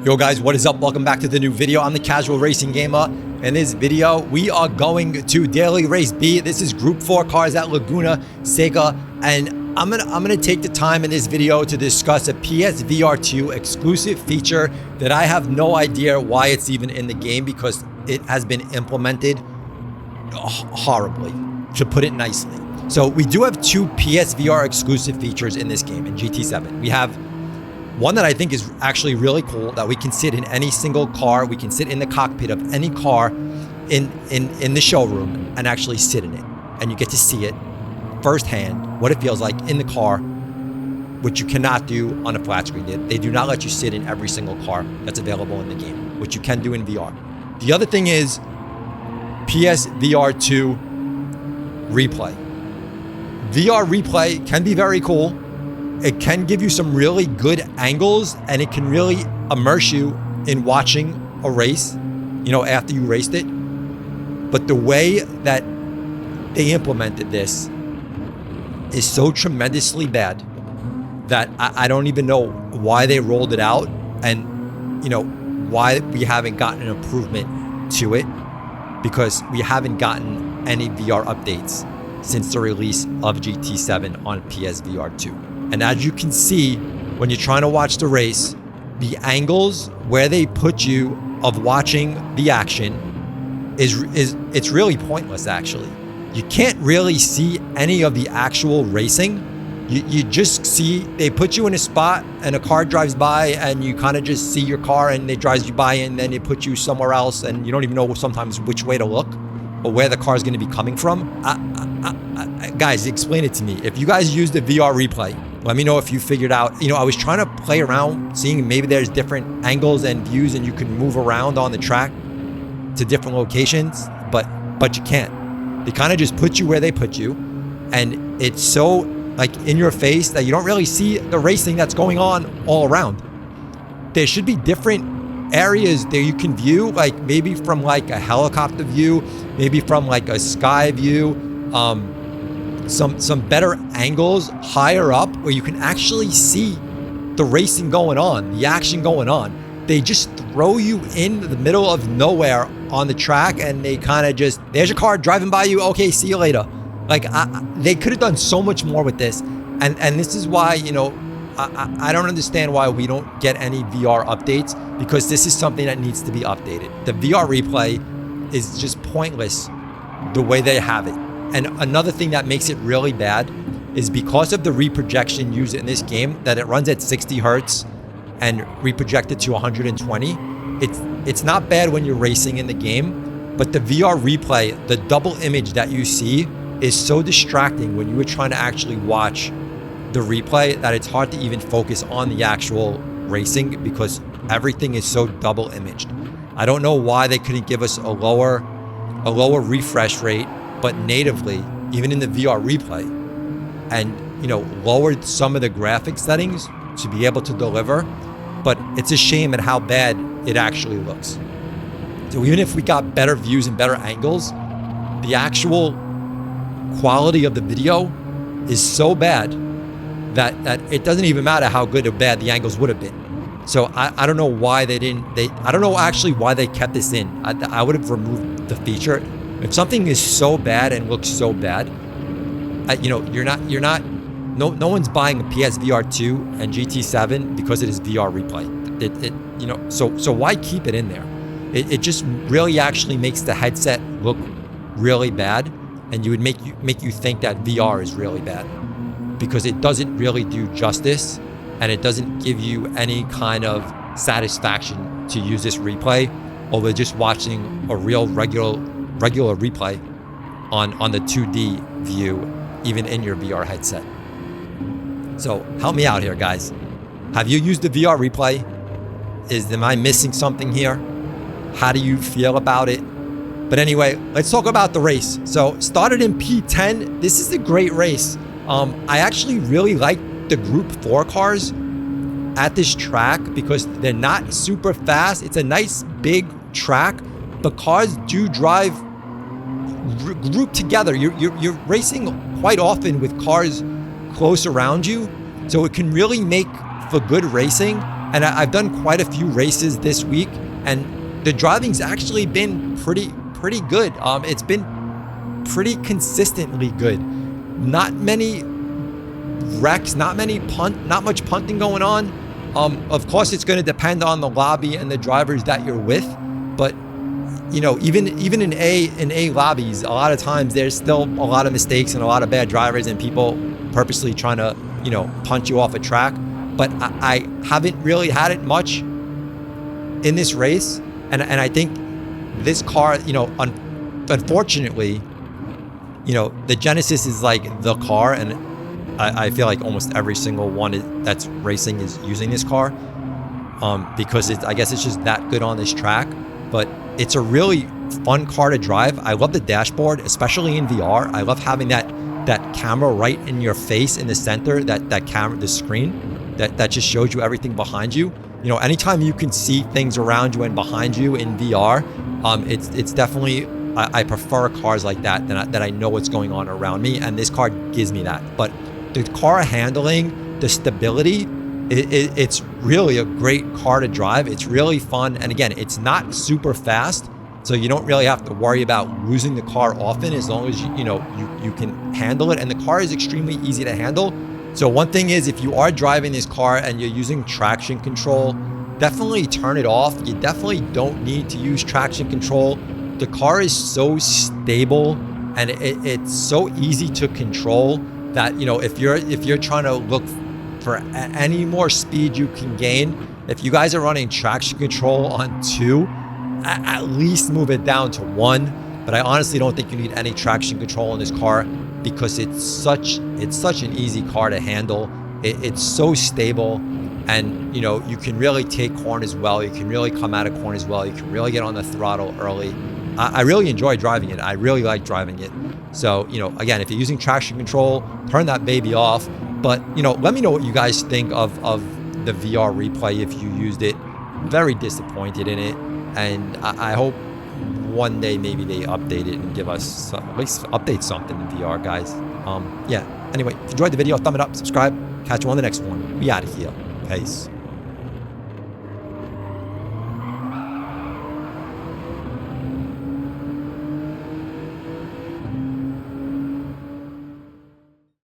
Yo guys, what is up? Welcome back to the new video. I'm the Casual Racing Gamer. In this video, we are going to Daily Race B. This is Group 4 cars at Laguna Seca, and I'm gonna take the time in this video to discuss a PSVR2 exclusive feature that I have no idea why it's even in the game, because it has been implemented horribly, to put it nicely. So we do have two PSVR exclusive features in this game, in GT7. We have one that I think is actually really cool, that we can sit in any single car. We can sit in the cockpit of any car in the showroom and actually sit in it. And you get to see it firsthand, what it feels like in the car, which you cannot do on a flat screen. They do not let you sit in every single car that's available in the game, which you can do in VR. The other thing is PSVR2 replay. VR replay can be very cool. It can give you some really good angles, and it can really immerse you in watching a race, you know, after you raced it. But the way that they implemented this is so tremendously bad that I don't even know why they rolled it out, and, you know, why we haven't gotten an improvement to it, because we haven't gotten any VR updates since the release of GT7 on PSVR2. And as you can see, when you're trying to watch the race, the angles where they put you of watching the action it's really pointless, actually. You can't really see any of the actual racing. You just see, they put you in a spot and a car drives by, and you kind of just see your car and it drives you by, and then they put you somewhere else, and you don't even know sometimes which way to look or where the car is going to be coming from. Guys, explain it to me. If you guys use the VR replay, let me know if you figured out. You know, I was trying to play around, seeing maybe there's different angles and views, and you can move around on the track to different locations, but you can't. They kind of just put you where they put you, and it's so like in your face that you don't really see the racing that's going on all around. There should be different areas that you can view, like maybe from like a helicopter view, maybe from like a sky view, some better angles higher up where you can actually see the racing going on, the action going on. They just throw you in the middle of nowhere on the track, and they kind of just, there's your car driving by you, okay, see you later. Like, they could have done so much more with this, and this is why, you know, I don't understand why we don't get any VR updates, because this is something that needs to be updated. The VR replay is just pointless the way they have it. And another thing that makes it really bad is because of the reprojection used in this game, that it runs at 60 hertz and reprojected to 120. It's not bad when you're racing in the game, but the VR replay, the double image that you see, is so distracting when you were trying to actually watch the replay that it's hard to even focus on the actual racing, because everything is so double imaged. I don't know why they couldn't give us a lower refresh rate, but natively, even in the VR replay, and, you know, lowered some of the graphic settings to be able to deliver. But it's a shame at how bad it actually looks. So even if we got better views and better angles, the actual quality of the video is so bad that it doesn't even matter how good or bad the angles would have been. So I don't know why I don't know actually why they kept this in. I would have removed the feature. If something is so bad and looks so bad, you know, no one's buying a PSVR2 and GT7 because it is VR replay. You know, so why keep it in there? It just really actually makes the headset look really bad, and you would make you think that VR is really bad, because it doesn't really do justice, and it doesn't give you any kind of satisfaction to use this replay over just watching a real regular replay on the 2D view, even in your VR headset. So help me out here, guys. Have you used the VR replay? Am I missing something here? How do you feel about it? But anyway, let's talk about the race. So started in P10. This is a great race. I actually really like the Group 4 cars at this track because they're not super fast. It's a nice big track, but cars do drive grouped together. You're racing quite often with cars close around you, so it can really make for good racing. And I've done quite a few races this week, and the driving's actually been pretty good. It's been pretty consistently good. Not many wrecks, not much punting going on. Of course, it's going to depend on the lobby and the drivers that you're with, but you know, even in A lobbies, a lot of times there's still a lot of mistakes and a lot of bad drivers and people purposely trying to, you know, punch you off a track. But I haven't really had it much in this race, and I think this car, you know, unfortunately, you know, the Genesis is like the car, and I feel like almost every single one that's racing is using this car, because I guess it's just that good on this track. But it's a really fun car to drive. I love the dashboard, especially in VR. I love having that camera right in your face in the center, that camera, the screen that just shows you everything behind you. You know, anytime you can see things around you and behind you in VR, it's definitely, I prefer cars like that that I know what's going on around me, and this car gives me that. But the car handling, the stability, it's really a great car to drive. It's really fun, and again, it's not super fast, so you don't really have to worry about losing the car often, as long as you can handle it, and the car is extremely easy to handle. So one thing is, if you are driving this car and you're using traction control, definitely turn it off. You definitely don't need to use traction control. The car is so stable, and it's so easy to control that, you know, if you're trying to look for any more speed you can gain, if you guys are running traction control on 2, at least move it down to 1. But I honestly don't think you need any traction control in this car, because it's such an easy car to handle. It's so stable, and you know, you can really take corners well. You can really come out of corners well. You can really get on the throttle early. I really enjoy driving it. I really like driving it. So, you know, again, if you're using traction control, turn that baby off. But, you know, let me know what you guys think of the VR replay if you used it. Very disappointed in it, and I hope one day maybe they update it and give us at least update something in VR, guys. Yeah. Anyway, if you enjoyed the video, thumb it up, subscribe. Catch you on the next one. We out of here. Peace.